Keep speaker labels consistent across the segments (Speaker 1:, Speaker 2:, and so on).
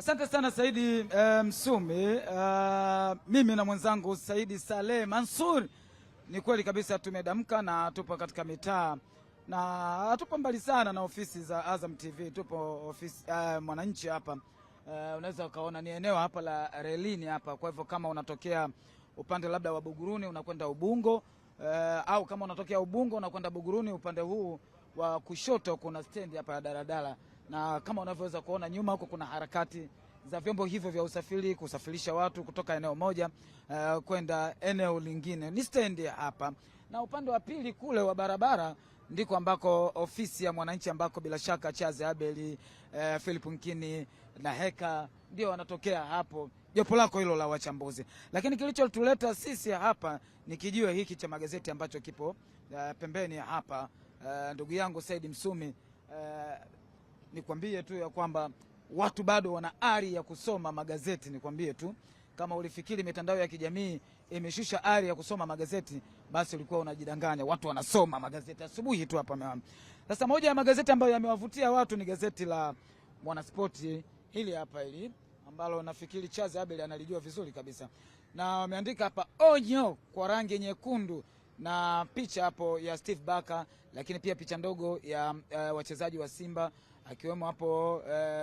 Speaker 1: Asante sana Saidi Msumi. Mimi na mwenzangu Saidi Saleh Mansur, ni kweli kabisa tumedamka na tupo katika mitaa na tupo mbali sana na ofisi za Azam TV. Tupo ofisi Mwananchi hapa. Unaweza ukaona ni eneo hapa la relini hapa. Kwa hivyo kama unatokea upande labda wa Buguruni unakwenda Ubungo, au kama unatokea Ubungo unakwenda Buguruni, upande huu wa kushoto kuna stendi hapa ya daladala, na kama unavyoweza kuona nyuma huko kuna harakati za vyombo hivyo vya usafiri kusafirisha watu kutoka eneo moja kwenda eneo lingine. Ni stendi hapa, na upande wa pili kule wa barabara ndiko ambako ofisi ya Mwananchi, ambako bila shaka Chaze Abeli, Philip Nkini na Heka ndio wanatokea hapo, jopo lako hilo la wachambuzi. Lakini kilichotuleta sisi hapa ni kijiwe hiki cha magazeti ambacho kipo pembeni hapa. Ndugu yangu Saidi Msumi, nikwambie tu ya kwamba watu bado wana ari ya kusoma magazeti. Nikwambie tu, kama ulifikiri mitandao ya kijamii imeshusha ari ya kusoma magazeti, basi ulikuwa unajidanganya. Watu wanasoma magazeti asubuhi tu hapa. Sasa moja ya magazeti ambayo yamewavutia watu ni gazeti la Mwanaspoti hili hapa, hili ambalo nafikiri Chaze Abel analijua vizuri kabisa, na wameandika hapa onyo kwa rangi nyekundu na picha hapo ya Steve Barker, lakini pia picha ndogo ya wachezaji wa Simba akiwemo hapo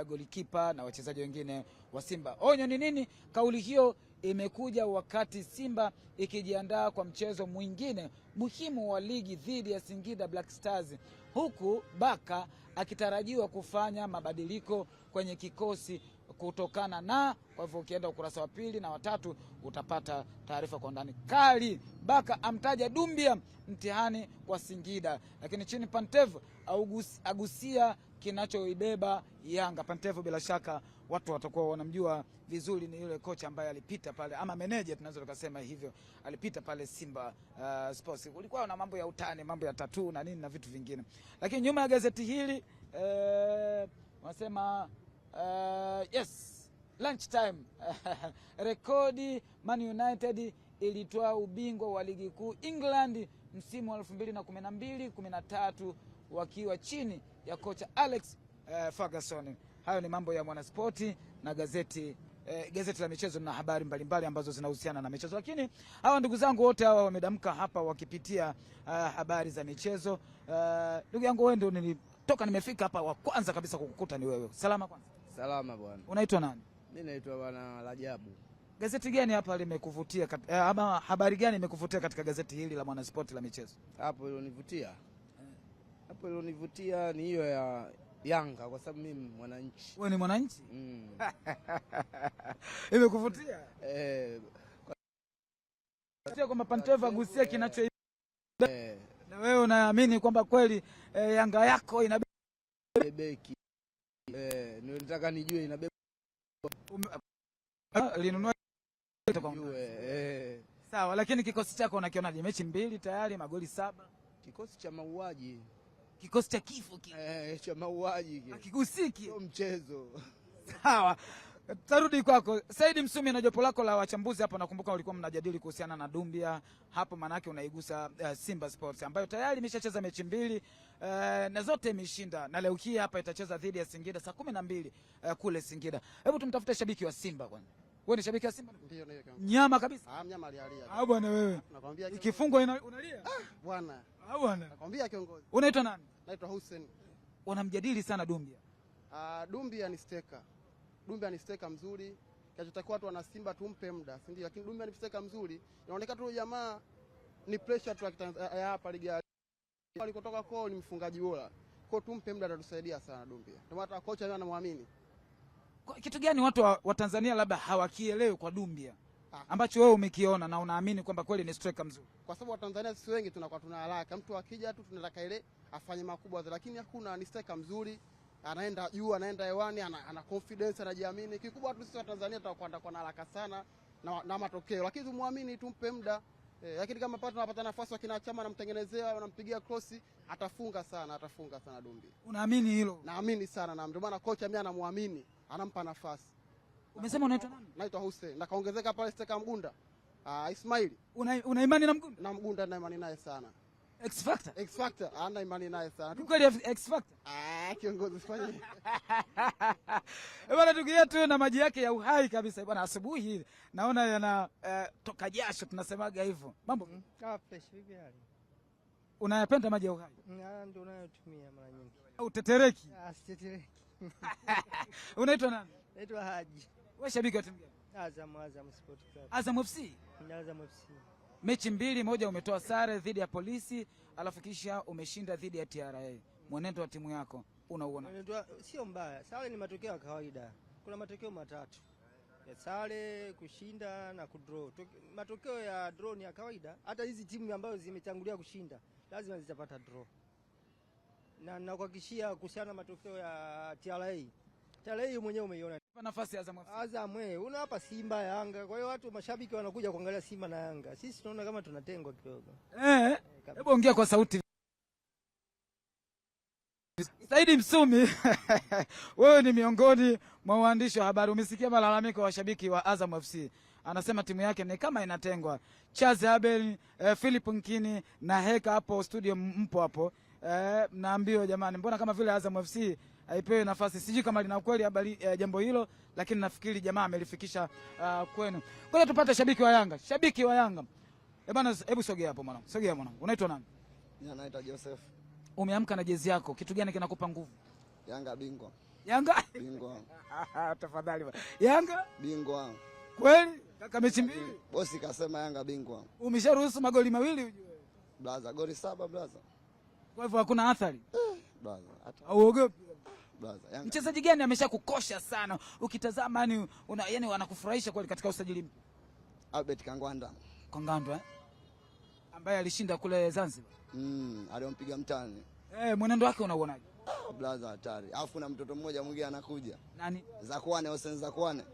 Speaker 1: golikipa na wachezaji wengine wa Simba. Onyo ni nini? Kauli hiyo imekuja wakati Simba ikijiandaa kwa mchezo mwingine muhimu wa ligi dhidi ya Singida Black Stars, huku Barker akitarajiwa kufanya mabadiliko kwenye kikosi kutokana na, kwa hivyo ukienda ukurasa wa 2 na wa 3 utapata taarifa kwa ndani kali. Barker amtaja Dumbia mtihani kwa Singida, lakini chini Pantev agusia kinachoibeba Yanga. Pantev bila shaka watu watakuwa wanamjua vizuri, ni yule kocha ambaye alipita pale, ama manager tunaweza tukasema hivyo, alipita pale Simba Sports. Ulikuwa na mambo ya utani, mambo ya tattoo na nini na vitu vingine. Lakini nyuma ya gazeti hili wanasema yes, lunch time. Rekodi, Man United ilitoa ubingwa wa ligi kuu England msimu wa 2012-13 wakiwa chini ya kocha Alex Ferguson. Hayo ni mambo ya Mwanaspoti na gazeti la michezo na habari mbalimbali ambazo zinahusiana na michezo. Lakini hawa ndugu zangu wote hawa wamedamka hapa wakipitia habari za michezo. Ndugu yangu wewe ndio nilitoka nimefika hapa wa kwanza kabisa kukukuta ni wewe. Salama kwanza? Salama bwana. Unaitwa nani? Mimi naitwa bwana Rajabu. Gazeti gani hapa limekuvutia ama habari gani imekuvutia katika gazeti hili la Mwanaspoti la michezo? Hapo ilonivutia ni hiyo ya Yanga, kwa sababu mimi Mwananchi. Wewe ni Mwananchi? Imekuvutia? Kwamba Pantev agusia kinacho na wewe unaamini kwamba kweli Yanga yako inabeki. Nilitaka nijue inabeba linunua sawa, lakini kikosi chako unakionaje? Mechi 2 tayari, magoli 7. Kikosi cha mauaji, kikosi cha kifo cha mauaji, hakigusiki, sio mchezo. Sawa, tarudi kwako Saidi Msumi na jopo lako la wachambuzi hapo. Nakumbuka ulikuwa mnajadili kuhusiana na Dumbia hapo, manake unaigusa Simba Sports ambayo tayari imeshacheza mechi 2 na zote imeshinda, na leo hii hapa itacheza dhidi ya Singida saa 12 kule Singida. Hebu tumtafute shabiki wa Simba kwanza. Wewe ni shabiki wa Simba? Ndio. Nyama kabisa? Mnyama alialia. Bwana wewe. Nakwambia ikifungwa unalia? Bwana. Bwana. Nakwambia kiongozi. Unaitwa nani? Naitwa Hussein. Wanamjadili sana Dumbia. Dumbia ni steka. Dumbia ni steka mzuri. Kinachotakiwa watu wana Simba tumpe muda, si ndio? Lakini Dumbia ni steka mzuri. Inaonekana tu jamaa ni pressure tu hapa ligi ya alikotoka kwao ni mfungaji bora. Kwa tumpe muda, atatusaidia sana Dumbia. Ndio maana kocha yeye anamwamini. Kitu gani watu wa Tanzania labda hawakielewi kwa Dumbia ambacho wewe umekiona na unaamini kwamba kweli ni striker mzuri? Kwa sababu Watanzania sisi wengi tunakuwa tuna haraka, mtu akija tu tunataka ile afanye makubwa, lakini hakuna. Ni striker mzuri, anaenda juu, anaenda hewani, ana confidence, anajiamini. Kikubwa tu sisi wa Tanzania tutakuwa na haraka sana na matokeo, lakini tumwamini, tumpe muda. Lakini kama tunapata nafasi wakina Chama anamtengenezea, anampigia cross, atafunga sana Dumbia. Unaamini hilo? Naamini sana, na ndio maana kocha mimi anamwamini, anampa nafasi. Umesema unaitwa nani? Naitwa Hussein. Na kaongezeka pale steka Mgunda. Ismail. Una imani na Mgunda? Na Mgunda na imani naye sana. X Factor.
Speaker 2: X Factor ana imani naye sana.
Speaker 1: Ni kweli X Factor?
Speaker 2: Kiongozi fanye.
Speaker 1: Bwana ndugu yetu na maji yake ya uhai kabisa. Bwana asubuhi hii naona yana toka jasho tunasemaga hivyo. Mambo
Speaker 3: fresh vipi hali?
Speaker 1: Unayapenda maji ya uhai?
Speaker 3: Ndio unayotumia mara nyingi.
Speaker 1: Au tetereki?
Speaker 3: Sitetereki.
Speaker 1: Unaitwa nani?
Speaker 3: Naitwa Haji.
Speaker 1: Wewe shabiki wa timu gani?
Speaker 3: Azam Sport Club.
Speaker 1: Azam FC?
Speaker 3: Azam FC.
Speaker 1: Mechi mbili, moja umetoa sare dhidi ya Polisi, alafu kisha umeshinda dhidi ya TRA. Mwenendo wa timu yako unauona?
Speaker 3: Mwenendo sio mbaya. Sare ni matokeo ya kawaida. Kuna matokeo matatu. Ya sare, kushinda na kudraw. Matokeo ya draw ni ya kawaida. Hata hizi timu ambazo zimetangulia kushinda lazima zitapata draw. Na nakuhakikishia kuhusiana na matokeo ya TRA. TRA mwenyewe umeiona.
Speaker 1: Nafasi ya Azam FC.
Speaker 3: Azam una hapa Simba, Yanga. Kwa hiyo watu mashabiki wanakuja kuangalia Simba na Yanga. Sisi tunaona kama tunatengwa kidogo.
Speaker 1: Hebu ongea kwa sauti. Saidi Msumi, wewe ni miongoni mwa waandishi wa habari. Umesikia malalamiko ya washabiki wa Azam FC. Anasema timu yake ni kama inatengwa. Charles Abel, Philip Nkini na Heka hapo studio mpo hapo. Naambiwa jamani, mbona kama vile Azam FC haipewi nafasi. Sijui kama lina ukweli habari jambo hilo, lakini nafikiri jamaa amelifikisha kwenu. Ngoja tupate shabiki wa Yanga. Shabiki wa Yanga. Bwana hebu sogea hapo mwanangu. Sogea mwanangu. Unaitwa nani?
Speaker 2: Mimi naitwa Joseph.
Speaker 1: Umeamka na jezi yako. Kitu gani kinakupa nguvu?
Speaker 2: Yanga bingwa.
Speaker 1: Yanga?
Speaker 2: Bingwa.
Speaker 1: Tafadhali bwana. Yanga?
Speaker 2: Bingwa.
Speaker 1: Kweli? Kaka mechi mbili.
Speaker 2: Bosi kasema Yanga bingwa.
Speaker 1: Umesharuhusu magoli mawili ujue.
Speaker 2: Blaza, goli 7 blaza.
Speaker 1: Kwa hivyo hakuna athari.
Speaker 2: Blaza, hata.
Speaker 1: Hauogopi?
Speaker 2: Blaza, Yanga.
Speaker 1: Mchezaji gani ameshakukosha sana? Ukitazama yani wanakufurahisha kweli katika usajili mpya?
Speaker 2: Albert Kangwanda.
Speaker 1: Kangwanda ambaye alishinda kule Zanzibar.
Speaker 2: Aliompiga mtani.
Speaker 1: Mwenendo wake unauonaje?
Speaker 2: Blaza hatari. Alafu na mtoto mmoja mwingine anakuja.
Speaker 1: Nani?
Speaker 2: Zakwane, Hussein Zakwane.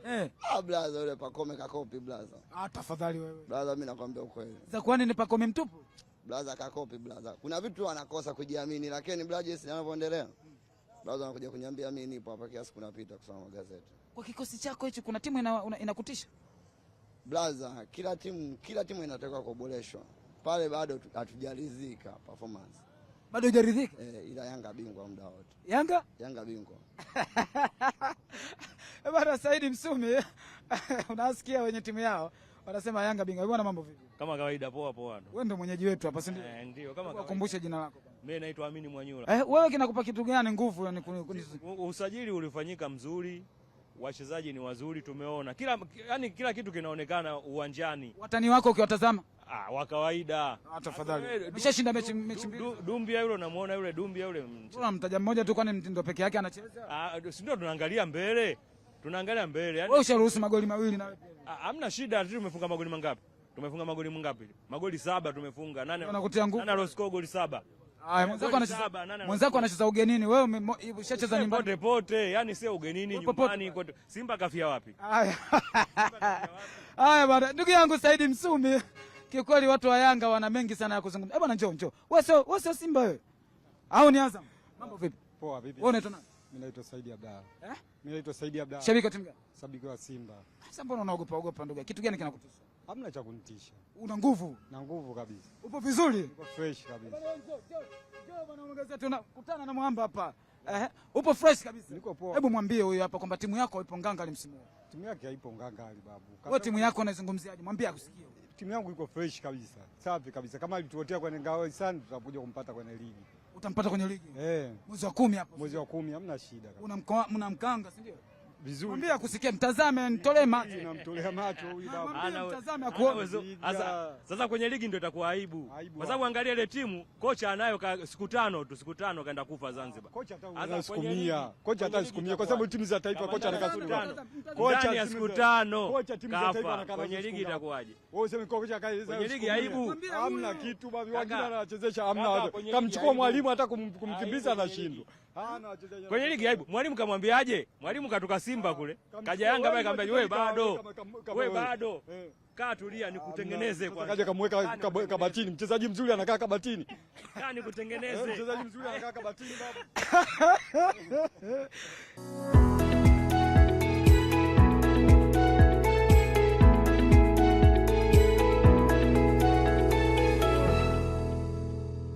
Speaker 2: Blaza yule Pakome kakopi blaza.
Speaker 1: Tafadhali wewe.
Speaker 2: Blaza mimi nakwambia ukweli.
Speaker 1: Zakwane ni Pakome mtupu?
Speaker 2: Blaza kakopi blaza. Kuna vitu wanakosa kujiamini, lakini blaza jinsi anavyoendelea. Blaza anakuja kuniambia mimi nipo hapa kiasi kunapita kusoma magazeti.
Speaker 1: Kwa kikosi chako hicho kuna timu inakutisha?
Speaker 2: Blaza, kila timu inataka kuboreshwa. Pale bado hatujalizika performance.
Speaker 1: Bado hujaridhika?
Speaker 2: Ila Yanga bingwa muda wote. Yanga bingwa.
Speaker 1: Bwana Saidi Msumi, unasikia wenye timu yao wanasema Yanga bingwa. Bwana mambo vipi?
Speaker 4: Kama kawaida, poa poa.
Speaker 1: Wewe ndio mwenyeji wetu hapa, si ndio?
Speaker 4: Ndio, kama kawaida.
Speaker 1: Kukumbusha jina lako.
Speaker 4: Mimi naitwa Amini Mwanyula.
Speaker 1: Wewe kinakupa kitu gani nguvu yani
Speaker 4: usajili ulifanyika mzuri, wachezaji ni wazuri, tumeona. Kila kitu kinaonekana uwanjani.
Speaker 1: Watani wako ukiwatazama?
Speaker 4: Wa kawaida.
Speaker 1: Tafadhali. Umeshashinda mechi mbili.
Speaker 4: Dumbia yule unamuona yule Dumbia yule.
Speaker 1: Tuna mtaja mmoja tu kwani mtindo peke yake anacheza?
Speaker 4: Si ndio tunaangalia mbele. Tunaangalia mbele.
Speaker 1: Wewe usharuhusu magoli mawili na wewe.
Speaker 4: Hamna shida, tumefunga magoli mangapi? Tumefunga magoli mangapi? Magoli 7 tumefunga. Nani aloscore goli 7?
Speaker 1: Mwenzako anacheza ugenini, wewe ushacheza nyumbani.
Speaker 4: Pote, yani sio ugenini, nyumbani kote. Simba kafia wapi?
Speaker 1: Haya bwana, ndugu yangu Saidi Msumi, kikweli watu wa Yanga wana mengi sana ya kuzungumza. Bwana njoo. Wewe sio Simba wewe? Au ni Azam? Mambo vipi?
Speaker 5: Poa vipi?
Speaker 1: Wewe unaitwa nani?
Speaker 5: Mimi naitwa Saidi Abdalla. Mimi naitwa Saidi Abdalla.
Speaker 1: Shabiki wa timu gani?
Speaker 5: Shabiki wa Simba.
Speaker 1: Sasa mbona unaogopa ndugu? Kitu gani kinakutisha?
Speaker 5: Hamna cha kunitisha.
Speaker 1: Una nguvu?
Speaker 5: Na nguvu kabisa.
Speaker 1: Upo vizuri?
Speaker 5: Upo fresh kabisa.
Speaker 1: Njoo bwana magazeti tunakutana na mwamba hapa. Upo fresh kabisa.
Speaker 5: Niko poa.
Speaker 1: Hebu mwambie huyo hapa kwamba timu yako ipo ngangali msimu huu.
Speaker 5: Timu yake haipo ngangali babu.
Speaker 1: Wewe timu yako unaizungumziaje? Mwambie akusikie.
Speaker 5: Timu yangu iko fresh kabisa. Safi kabisa. Kama alituotea kwenye ngao sana tutakuja kumpata kwenye ligi.
Speaker 1: Utampata kwenye ligi?
Speaker 5: Mwezi
Speaker 1: wa 10 hapo.
Speaker 5: Mwezi wa 10 hamna shida
Speaker 1: kabisa. Mnamkanga, si ndio?
Speaker 5: Vizuri.
Speaker 1: Mwambie akusikie, mtazame, nitolee macho.
Speaker 5: Namtolea macho huyu babu.
Speaker 1: Mtazame akuone.
Speaker 4: Sasa kwenye ligi ndio itakuwa aibu. Kwa sababu angalia ile timu, kocha anayo siku 5 kaenda kufa Zanzibar.
Speaker 5: Kocha hata siku 100. Kwa sababu timu za taifa kocha anakaa siku 5.
Speaker 4: Kocha ya siku 5. Kocha timu za taifa anakaa kwenye ligi itakuwaje?
Speaker 5: Wewe useme kocha kae
Speaker 4: kwenye ligi aibu.
Speaker 5: Hamna kitu babu, wengine anachezesha hamna. Kamchukua mwalimu hata kumkimbiza anashindwa.
Speaker 4: Kwenye ligi aibu. Mwalimu kamwambiaje? Mwalimu katoka Simba kule. Kaja Yanga pale kaambia wewe bado. Kaa tulia nikutengeneze kwanza.
Speaker 5: Kaja kamweka kabatini. Mchezaji mzuri anakaa kabatini.
Speaker 4: Kaa nikutengeneze.
Speaker 5: Mchezaji mzuri anakaa kabatini babu.